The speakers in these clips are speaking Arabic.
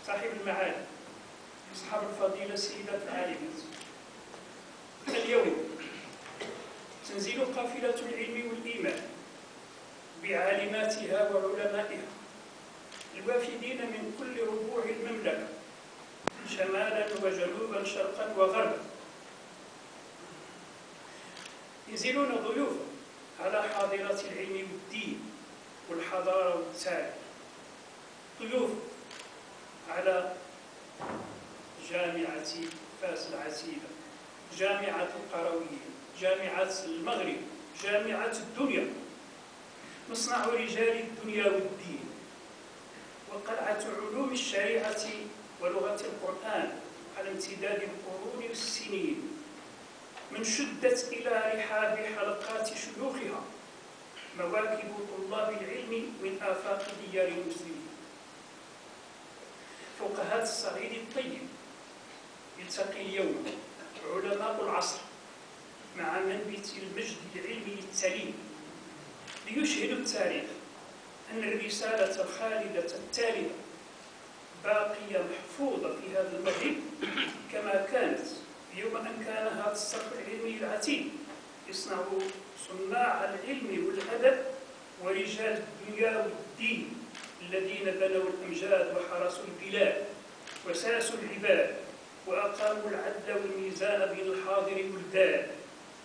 صاحب المعالي، أصحاب الفضيلة، السيدات العالمات، اليوم تنزل قافلة العلم والإيمان بعالماتها وعلمائها الوافدين من كل ربوع المملكة شمالا وجنوبا شرقا وغربا، ينزلون ضيوفا على حاضرة العلم والدين والحضارة والتاريخ، ضيوف على جامعة بفاس العزيزة، جامعة القرويين، جامعة المغرب، جامعة الدنيا، مصنع رجال الدنيا والدين، وقلعة علوم الشريعة ولغة القرآن على امتداد القرون والسنين، من شدت إلى رحاب حلقات شيوخها مواكب طلاب العلم من آفاق ديار المسلمين. فوق هذا الصعيد الطيب يلتقي اليوم علماء العصر مع منبت المجد العلمي التليم ليشهدوا التاريخ أن الرسالة الخالدة التالية باقية محفوظة في هذا المغرب كما كانت يوم أن كان هذا الصرف العلمي العتيد يصنع صناع العلم والأدب ورجال الدنيا والدين الذين بنوا الأمجاد وحرسوا البلاد وساسوا العباد وأقاموا العدل والميزان بين الحاضر والباد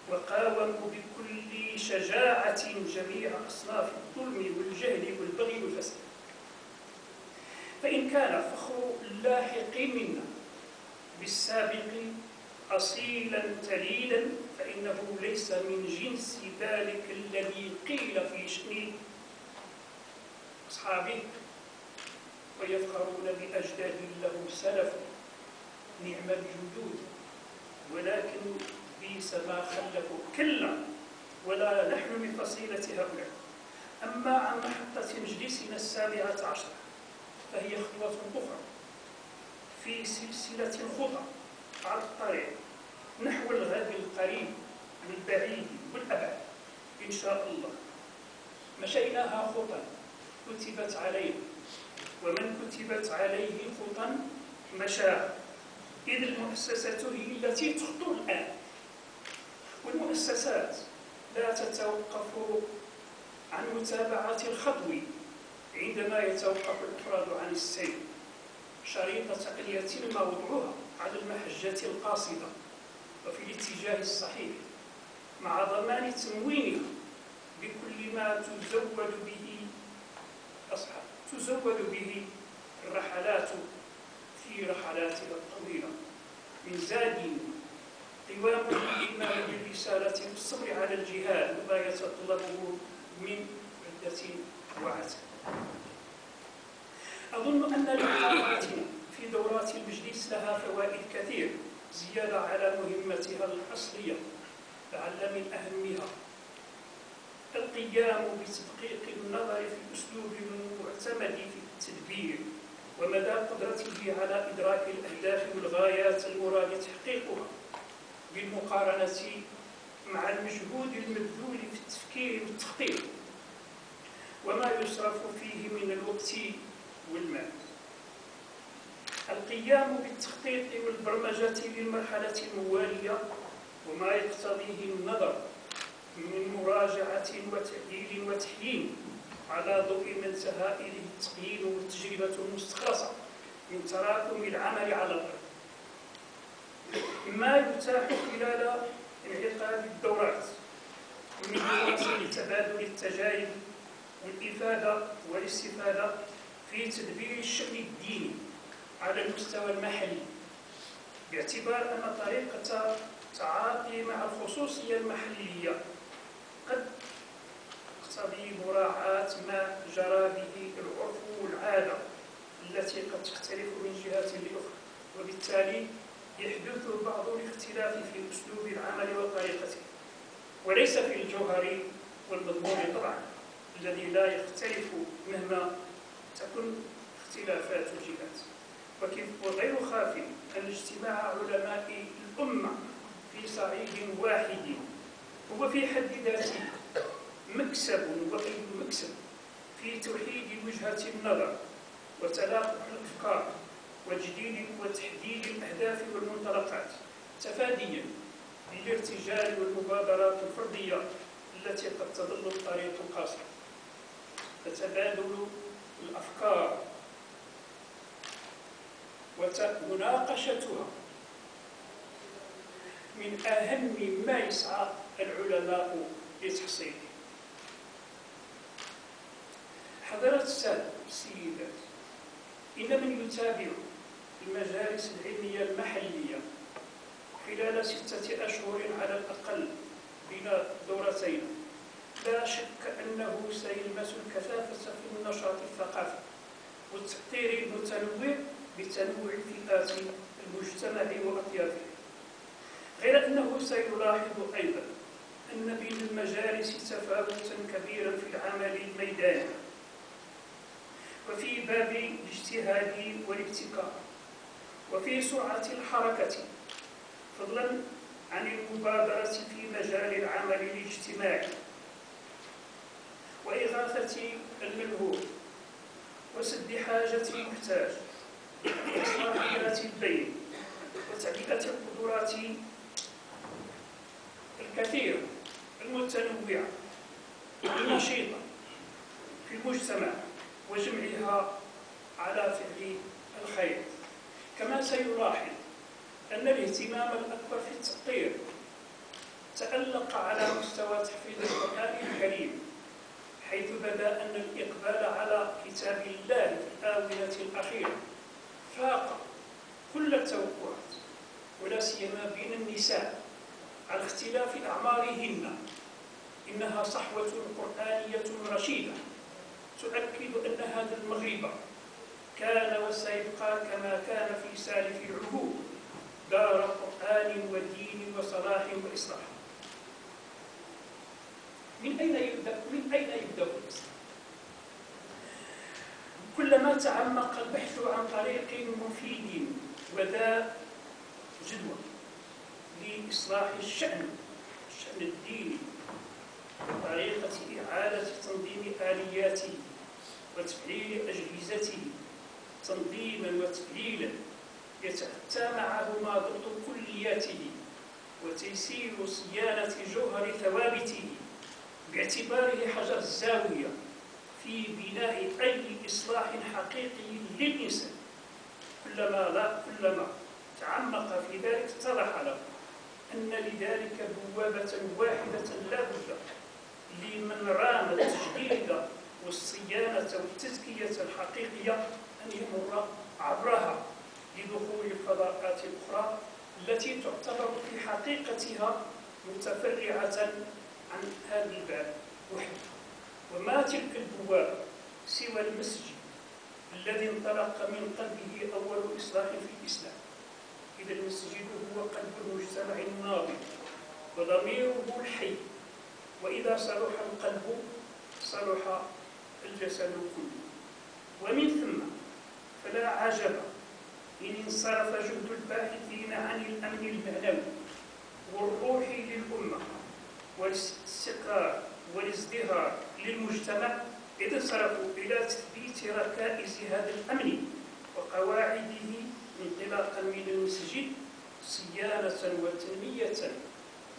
وقاوموا بكل شجاعة جميع أصناف الظلم والجهل والبغي والفساد. فإن كان فخر اللاحق منا بالسابق أصيلا تليلا فإنه ليس من جنس ذلك الذي قيل في شأن أصحابه ويفخرون بأجداد لهم سلف نعم الجدود ولكن بئس ما خلفوا كلا ولا نحن من فصيلة هؤلاء. أما عن محطة مجلسنا 17 فهي خطوة أخرى في سلسلة الخطى على الطريق نحو الغد القريب والبعيد والأبعد إن شاء الله. مشيناها خطى كتبت علينا ومن كتبت عليه خطى مشاها، إذ المؤسسة هي التي تخطو الآن، والمؤسسات لا تتوقف عن متابعة الخطو عندما يتوقف الأفراد عن السير. شريط تقنية موضوعها على المحجة القاصدة وفي الاتجاه الصحيح مع ضمان تموينها بكل ما تزود به الرحلات في رحلاتها الطويلة من زاد قوام الإيمان بالرسالة والصبر على الجهاد وما يتطلبه من عدة وعزم. أظن أن لمحاضراتنا في دورات المجلس لها فوائد كثيرة زيادة على مهمتها الأصلية، لعل من أهمها القيام بتدقيق النظر في الأسلوب المعتمد في التدبير ومدى قدرته على إدراك الأهداف والغايات المراد تحقيقها بالمقارنة مع المجهود المبذول في التفكير والتخطيط وما يصرف فيه من الوقت والمال. القيام بالتخطيط والبرمجة للمرحلة الموالية وما يقتضيه النظر من مراجعة وتعديل وتحيين على ضوء ما انتهى إليه التقييم والتجربة المستخلصة من تراكم العمل على الأرض، ما يتاح خلال انعقاد الدورات من فرص تبادل التجارب والإفادة والاستفادة في تدبير الشأن الديني على المستوى المحلي، باعتبار أن طريقة التعاطي مع الخصوصية المحلية قد تقتضي مراعاة ما جرى به العرف والعادة التي قد تختلف من جهة لأخرى، وبالتالي يحدث بعض الاختلاف في أسلوب العمل وطريقته، وليس في الجوهر والمضمون طبعا الذي لا يختلف مهما تكن اختلافات الجهات. وغير خاف أن اجتماع علماء الأمة في صعيد واحد هو في حد ذاته مكسب وغير مكسب في توحيد وجهة النظر وتلاقح الأفكار وتحديد الأهداف والمنطلقات تفاديا للارتجال والمبادرات الفردية التي قد تظل الطريق قاصر. فتبادل الأفكار ومناقشتها من أهم ما يسعى العلماء لتحصيله. حضرات السيدات، إن من يتابع المجالس العلمية المحلية خلال 6 أشهر على الأقل بلا دورتين لا شك أنه سيلمس الكثافة في النشاط الثقافي والتأثير المتنوع بتنوع فئات المجتمع وأطيافه، غير أنه سيلاحظ أيضا أن بين المجالس تفاوتا كبيرا في العمل الميداني وفي باب الاجتهاد والابتكار وفي سرعة الحركة، فضلا عن المبادرة في مجال العمل الاجتماعي وإغاثة الملهوف وسد حاجة المحتاج وإصلاح ذات البين وتعديل القدرات الكثيرة المتنوعة النشيطة في المجتمع وجمعها على فعل الخير. كما سيلاحظ أن الاهتمام الأكبر في التأطير تألق على مستوى تحفيظ القرآن الكريم، حيث بدا أن الإقبال على كتاب الله في الآونة الأخيرة فاق كل التوقعات، ولا سيما بين النساء على اختلاف أعمارهن. إنها صحوة قرآنية رشيدة تؤكد أن هذا المغرب كان وسيبقى كما كان في سالف العهود دار قرآن ودين وصلاح وإصلاح. من أين يبدأ الإسلام؟ كلما تعمق البحث عن طريق مفيد وذا جدوى لإصلاح الشأن الديني وطريقة إعادة تنظيم آلياته وتفعيل أجهزته تنظيما وتفعيلا يتأتى معهما ضبط كلياته وتيسير صيانة جوهر ثوابته باعتباره حجر الزاوية في بناء أي إصلاح حقيقي للإنسان. كلما تعمق في ذلك اتضح له أن لذلك بوابة واحدة لا بد لمن رام التجديد والصيانة والتزكية الحقيقية أن يمر عبرها لدخول الفضاءات الأخرى التي تعتبر في حقيقتها متفرعة عن هذا الباب وحده. وما تلك البوابة سوى المسجد الذي انطلق من قلبه أول إصلاح في الإسلام. إذا المسجد هو قلب المجتمع الناضج وضميره الحي، وإذا صلح القلب صلح الجسد كله. ومن ثم فلا عجب إن انصرف جهد الباحثين عن الأمن المعنوي والروحي للأمة والاستقرار والازدهار للمجتمع إذ انصرفوا إلى تثبيت ركائز هذا الأمن وقواعده انطلاقا من المسجد صيانة وتنمية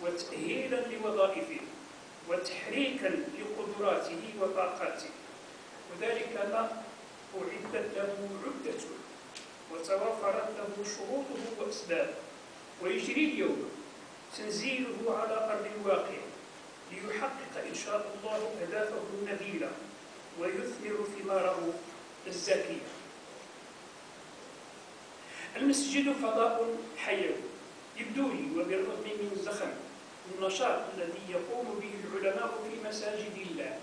وتأهيلا لوظائفه وتحريكا لقدراته وطاقاته، وذلك ما أعدت له عدته وتوافرت له شروطه وأسبابه، ويجري اليوم تنزيله على أرض الواقع ليحقق إن شاء الله أهدافه النبيلة ويثمر ثماره الزكية. المسجد فضاء حيوي يبدو لي، وبالرغم من زخم النشاط الذي يقوم به العلماء في مساجد الله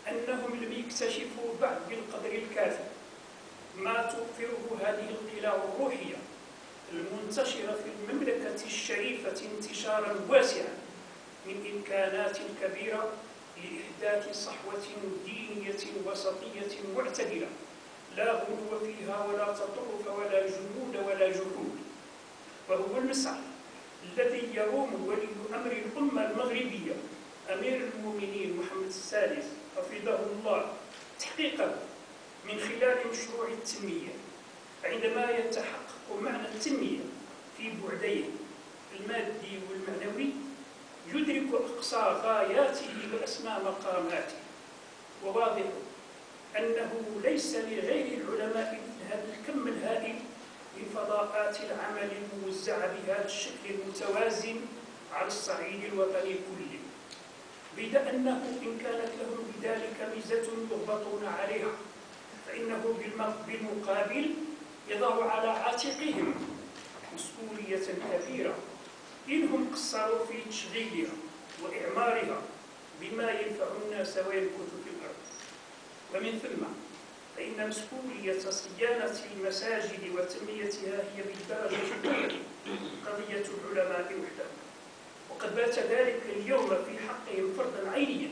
أنهم لم يكتشفوا بعد بالقدر الكافي ما توفره هذه القلاع الروحية المنتشرة في المملكة الشريفة انتشارا واسعا من إمكانات كبيرة لإحداث صحوة دينية وسطية معتدلة لا غلو فيها ولا تطرف ولا جمود ولا جحود، وهو المسعى الذي يروم ولي أمر الأمة المغربية أمير المؤمنين محمد السادس حفظه الله تحقيقه من خلال مشروع التنمية فعندما يتحقق معنى التنمية في بعديه المادي والمعنوي يدرك أقصى غاياته وأسمى مقاماته. وواضح أنه ليس لغير العلماء مثل هذا الكم الهائل من فضاءات العمل الموزعة بهذا الشكل المتوازن على الصعيد الوطني كله، بيد أنه إن كانت لهم بذلك ميزة يغبطون عليها فإنه بالمقابل يضع على عاتقهم مسؤولية كبيرة إنهم قصروا في تشغيلها وإعمارها بما ينفع الناس ويمكث في الأرض. ومن ثم فإن مسؤولية صيانة المساجد وتنميتها هي بالدرجة الأولى قضية العلماء وحدهم، وقد بات ذلك اليوم في حقهم فرضا عينيا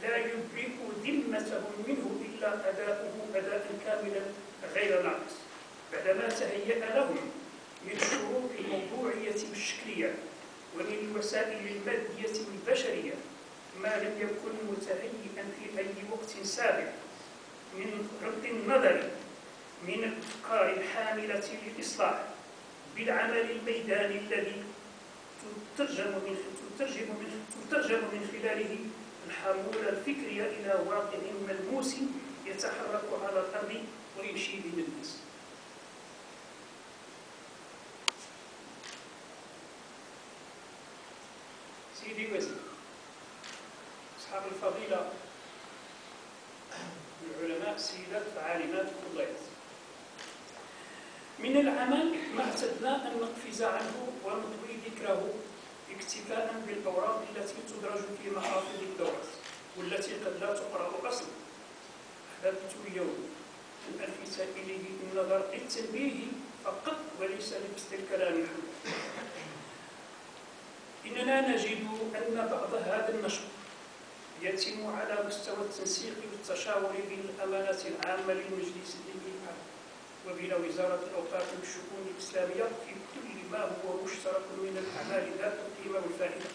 لا يدرك ذمتهم منه إلا أداؤه أداء كاملا غير ناقص، بعدما تهيأ لهم من الشروط الموضوعية والشكلية ومن الوسائل المادية والبشرية ما لم يكن متهيئا في أي وقت سابق من رد النظر من الأفكار الحاملة للإصلاح بالعمل الميداني الذي تترجم من خلاله الحمولة الفكرية إلى واقع ملموس يتحرك على الأرض ويمشي بين الناس. سيدي وزير، أصحاب الفضيلة العلماء، السيدات العالمات الفضيلات، من العمل ما اعتدنا أن نقفز عنه ونطوي ذكره اكتفاء بالأوراق التي تدرج في محافظ الدورة والتي قد لا تقرأ أصلا. أحببت اليوم أن ألفت إليه النظر للتنبيه فقط وليس لبسط الكلام حوله. إننا نجد أن بعض هذا النشر يتم على مستوى التنسيق والتشاور بين الأمانة العامة للمجلس الأعلى وبين وزارة الأوقاف والشؤون الإسلامية في كل ما هو مشترك من الأعمال ذات القيمة والفائدة،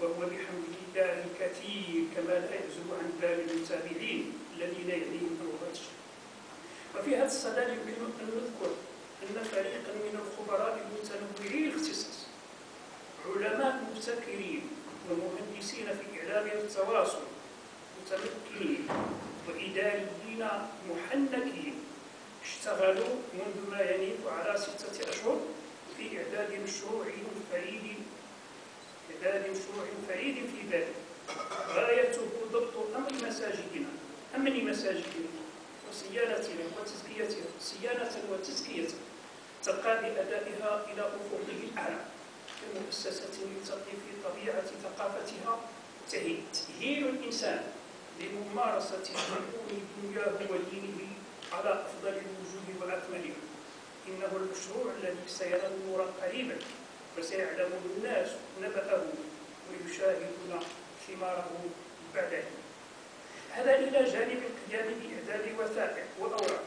وهو بحمد الله كثير كما لا يعزب عن بال المتابعين الذين يعنيهم أمر الشيء. وفي هذا الصدد يمكن أن نذكر أن فريقا من الخبراء المتنوعي الاختصاص، علماء مبتكرين ومهندسين في الإعلام والتواصل متمكنين وإداريين محنكين اشتغلوا منذ ما ينيف على 6 أشهر في إعداد مشروع فريد في ذلك غايته ضبط أمن مساجدنا وصيانتها وتزكيتها ترقى بأدائها إلى أفقه الأعلى كمؤسسة يلتقي في طبيعة ثقافتها تأهيل الإنسان لممارسة شؤون دنياه ودينه على أفضل الوجوه وأكملها. إنه المشروع الذي سيرى النور قريبا وسيعلم الناس نبأه ويشاهدون ثماره بعده. هذا إلى جانب القيام بإعداد وثائق وأوراق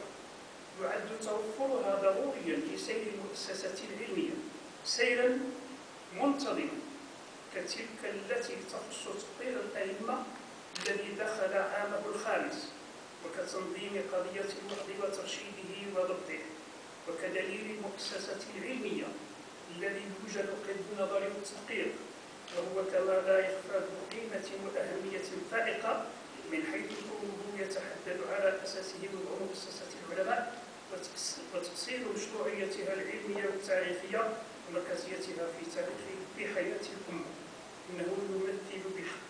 يعد توفرها ضروريا لسير المؤسسة العلمية سيرا منتظما كتلك التي تخص تطوير الأئمة الذي دخل عامه الخامس، وكتنظيم قضية الوحد وترشيده وضبطه، وكدليل المؤسسة العلمية الذي يوجد قيد النظر والتدقيق، وهو كما لا يخفى ذو قيمة وأهمية فائقة من حيث كونه يتحدد على أساسه وضع مؤسسة العلماء وتفصيل مشروعيتها العلمية والتاريخية ومركزيتها في حياة الأمة. إنه يمثل بحق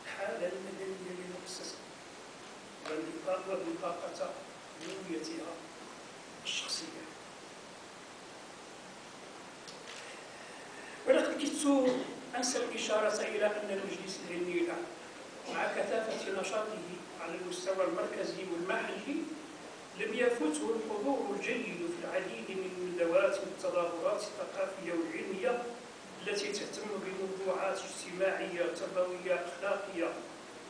الحالة المدنية للمؤسسة وبطاقة هويتها الشخصية. ولقد كدت أنسى الإشارة إلى أن المجلس العلمي الأعلى مع كثافة نشاطه على المستوى المركزي والمحلي لم يفته الحضور الجيد في العديد من الندوات والتظاهرات الثقافية والعلمية التي تهتم بموضوعات اجتماعية تربوية أخلاقية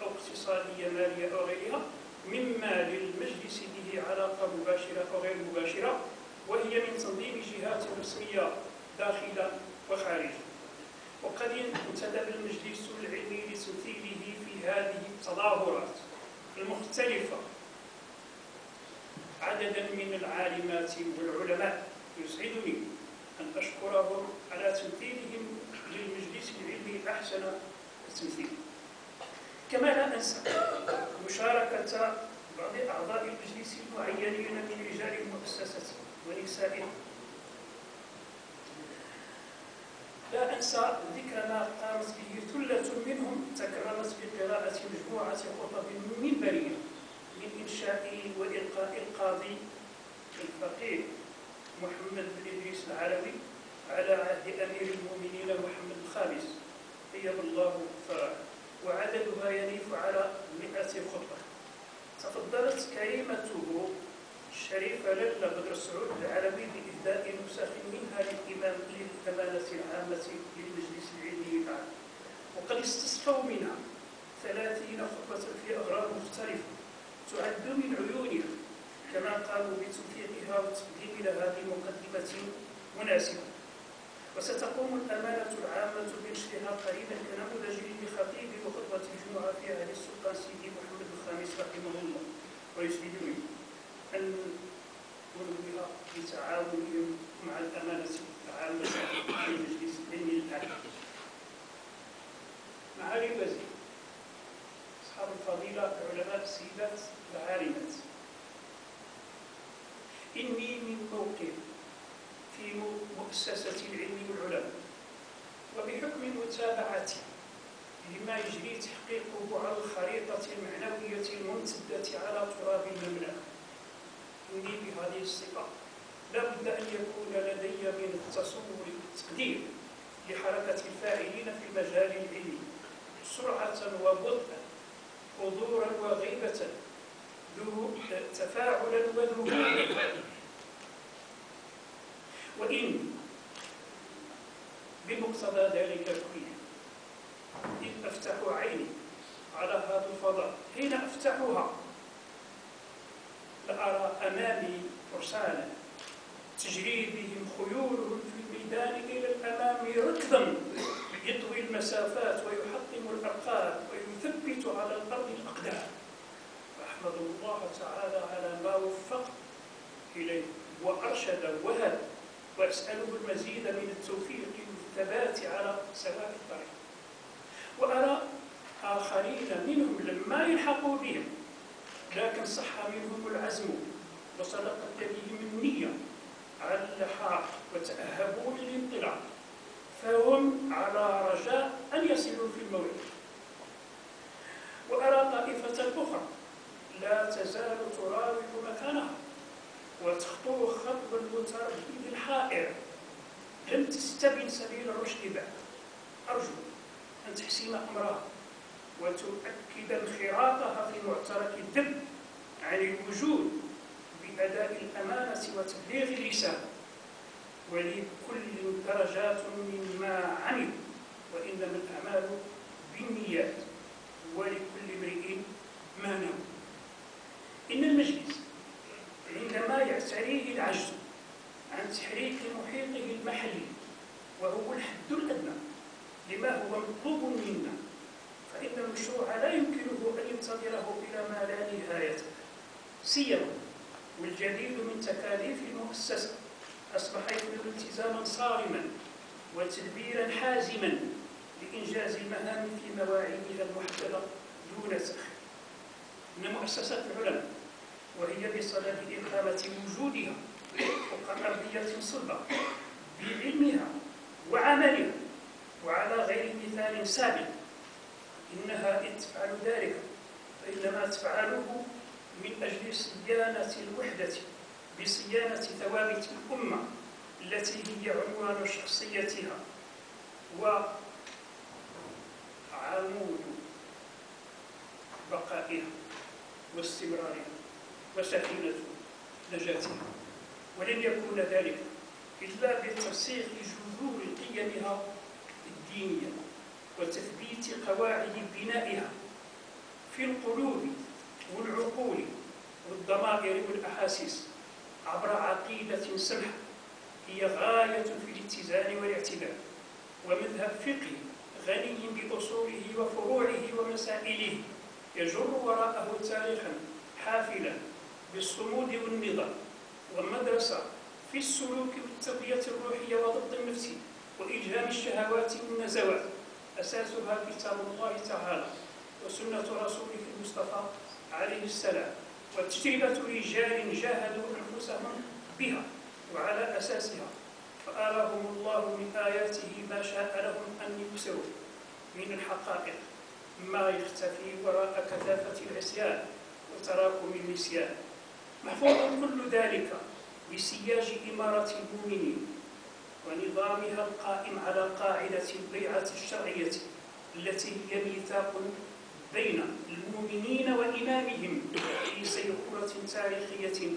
أو اقتصادية مالية أو غيرها، مما للمجلس به علاقة مباشرة أو غير مباشرة، وهي من تنظيم جهات رسمية داخلا وخارجا. وقد انتدب المجلس العلمي لتمثيله في هذه التظاهرات المختلفة عددا من العالمات والعلماء العلماء يسعدني أن أشكرهم على تمثيلهم للمجلس العلمي أحسن التمثيل. كما لا أنسى مشاركة بعض أعضاء المجلس المعينين من رجال المؤسسة ونسائها. لا أنسى ذكر ما قامت به ثلة منهم تكرمت بقراءة مجموعة خطب منبرية من إنشاء وإلقاء القاضي الفقيه محمد بن إدريس العلوي على عهد أمير المؤمنين محمد الخامس طيب الله ثراه، وعددها ينيف على 100 خطبة. تفضلت كريمته الشريفة لله بدر سعود العلوي بإهداء نسخ منها للأمانة العامة للمجلس العلمي الأعلى، وقد استصفوا منها 30 خطبة في أغراض مختلفة تعد من عيونها، كما قاموا بتوثيقها وتقديم لها بمقدمة مناسبة. وستقوم الأمانة العامة بنشرها قريبا كنموذج لخطيب وخطبة الجمعة في عهد السلطان سيدي محمد الخامس رحمه الله، ويسعدني أن ننوه بتعاونهم مع الأمانة العامة في المجلس العلمي الأعلى. معالي الوزير، أصحاب الفضيلة، العلماء، السيدات العالمات، إني من موقع في مؤسسة العلم والعلماء، وبحكم متابعتي لما يجري تحقيقه على الخريطة المعنوية الممتدة على تراب المملكة، إني بهذه الصفة لا بد أن يكون لدي من التصور والتقدير لحركة الفاعلين في المجال العلمي سرعة وبطئا، حضورا وغيبة، تفاعلا وذهولا. وإن بمقتضى ذلك كله إذ أفتح عيني على هذا الفضاء، حين أفتحها لأرى أمامي فرسانا تجري بهم خيولهم في الميدان إلى الأمام ركضا، يطوي المسافات ويحطم الأرقام ويثبت على الأرض الأقدام. فأحمد الله تعالى على ما وفق إليه وأرشد وهب، وأسأله المزيد من التوفيق والثبات على سواء الطريق. وأرى آخرين منهم لما يلحقوا بهم لكن صح منهم العزم وصدقت لديهم النية على اللحاق وتأهبوا للانطلاق، فهم على رجاء أن يصلوا في الموعد. وأرى طائفة أخرى لا تزال تراوح مكانها وتخطو خطو المتردد الحائر، لم تستبن سبيل الرشد بعد. أرجو أن تحسم أمرها وتؤكد انخراطها في معترك الذب عن الوجود بأداء الأمانة وتبليغ الرسالة. ولكل درجات مما عمل، وإنما الأعمال بالنيات، ولكل امرئ ما نوى. إن المجلس عندما يعتريه العجز عن تحريك محيطه المحلي وهو الحد الأدنى لما هو مطلوب منا، فإن المشروع لا يمكنه أن ينتظره إلى ما لا نهاية، سيما والجديد من تكاليف المؤسسة أصبح يفرض التزاما صارما وتدبيرا حازما لإنجاز المهام في مواعيدها المحددة دون تأخير. إن مؤسسة العلماء وهي بصدد إقامة وجودها فوق أرضية صلبة بعلمها وعملها وعلى غير مثال سابق، إنها إن تفعل ذلك فإنما تفعله من أجل صيانة الوحدة بصيانة ثوابت الأمة التي هي عنوان شخصيتها وعمود بقائها واستمرارها وسفينة نجاتها. ولن يكون ذلك إلا بترسيخ جذور قيمها الدينية وتثبيت قواعد بنائها في القلوب والعقول والضمائر والأحاسيس عبر عقيدة سمحة هي غاية في الاتزان والاعتدال، ومذهب فقهي غني بأصوله وفروعه ومسائله يجر وراءه تاريخا حافلا بالصمود والنظام، ومدرسة في السلوك والتربية الروحية وضبط النفس وإلهام الشهوات والنزوات أساسها كتاب الله تعالى وسنة رسوله المصطفى عليه السلام، وتجربة رجال جاهدوا أنفسهم بها وعلى أساسها، فأراهم الله من آياته ما شاء لهم أن يبصروا من الحقائق ما يختفي وراء كثافة العصيان وتراكم النسيان. محفوظ كل ذلك بسياج إمارة المؤمنين ونظامها القائم على قاعدة البيعة الشرعية التي هي ميثاق بين المؤمنين وإمامهم في سيقولة تاريخية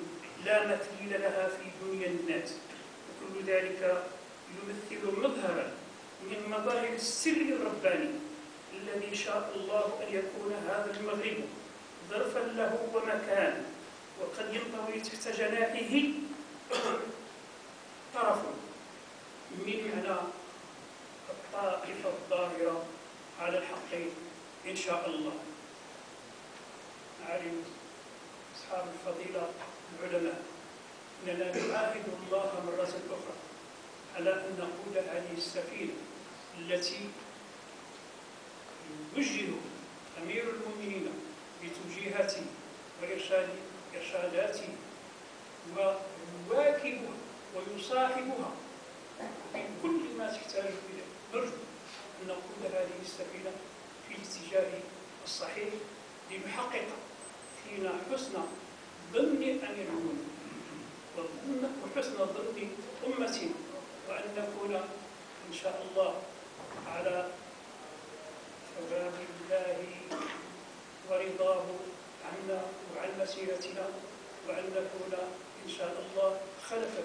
لا مثيل لها في دنيا الناس. وكل ذلك يمثل مظهرا من مظاهر السر الرباني الذي شاء الله أن يكون هذا المغرب ظرفا له ومكان، وقد ينطوي تحت جناحه طرف من معنى الطائفة الظاهرة على الحق إن شاء الله. نعلم أصحاب الفضيلة العلماء أننا نعاهد الله مرة أخرى على أن نقود هذه السفينة التي يوجه أمير المؤمنين بتوجيهاته وإرشاداته ويواكبها ويصاحبها في كل ما تحتاج إليه. نرجو أن نقود هذه السفينة في الاتجاه الصحيح لنحقق فينا حسن ظن أميرنا وحسن ظن أمتنا، وأن نكون إن شاء الله على ثواب الله ورضاه عنا وعن مسيرتنا، وأن نكون إن شاء الله خلفا